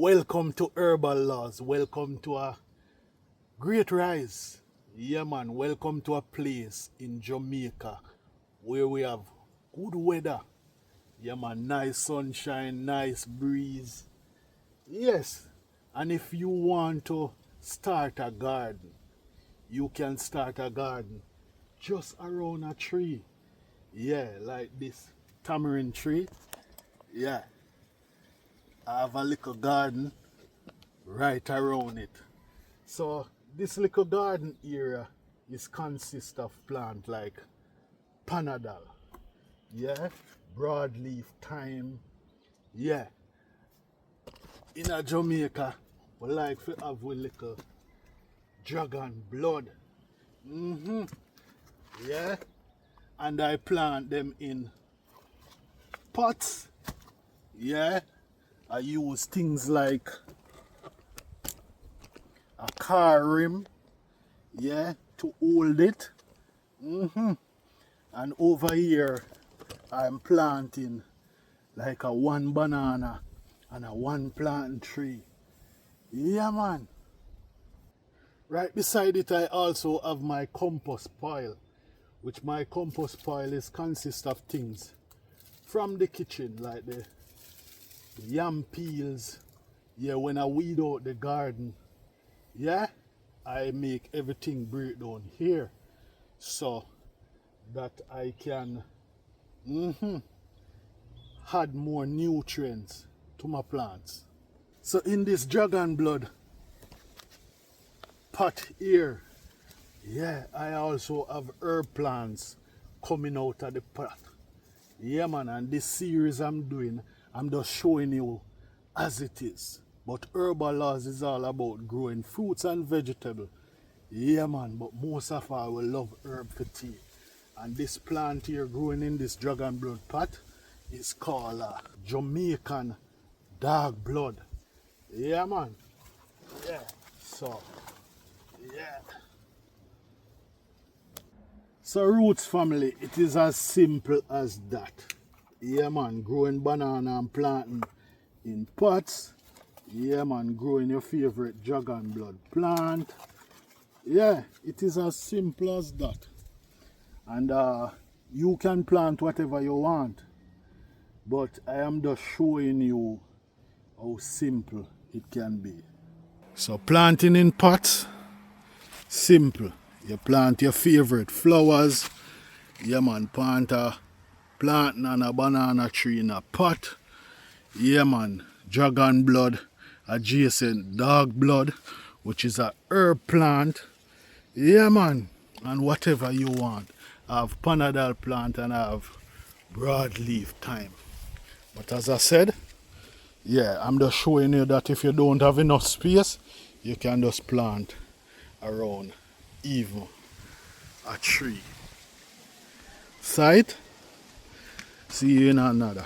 Welcome to Herbal Laws. Welcome to a great rise. Yeah, man. Welcome to a place in Jamaica where we have good weather. Yeah, man. Nice sunshine, nice breeze. Yes. And if you want to start a garden, you can start a garden just around a tree. Yeah, like this tamarind tree. Yeah. I have a little garden right around it. So this little garden area is consist of plant like panadol, yeah, broadleaf thyme, yeah. In a Jamaica, we like to have a little dragon blood, yeah, and I plant them in pots, yeah. I use things like a car rim, yeah, to hold it. And over here, I'm planting like a one banana and a one plantain tree. Yeah, man. Right beside it, I also have my compost pile, which my compost pile is consist of things from the kitchen, like the yam peels. Yeah, when I weed out the garden, yeah, I make everything break down here so that I can add more nutrients to my plants. So in this dragon blood pot here, yeah, I also have herb plants coming out of the pot. Yeah, man, and this series I'm doing, I'm just showing you as it is. But Herbal Laws is all about growing fruits and vegetables. Yeah, man, but most of all, we love herb for tea. And this plant here growing in this dragon blood pot is called Jamaican dark blood. Yeah, man. Yeah. So, yeah. So, roots family, it is as simple as that. Yeah, man. Growing banana and planting in pots. Yeah, man. Growing your favorite dragon blood plant. Yeah, it is as simple as that. And you can plant whatever you want, but I am just showing you how simple it can be. So planting in pots, simple. You plant your favorite flowers. Yeah, man, planting on a banana tree in a pot. Yeah, man, dragon blood adjacent dog blood, which is a herb plant. Yeah, man, and whatever you want. I have panadol plant and I have broadleaf thyme. But as I said, yeah, I'm just showing you that if you don't have enough space, you can just plant around even a tree. Sight, see you in another.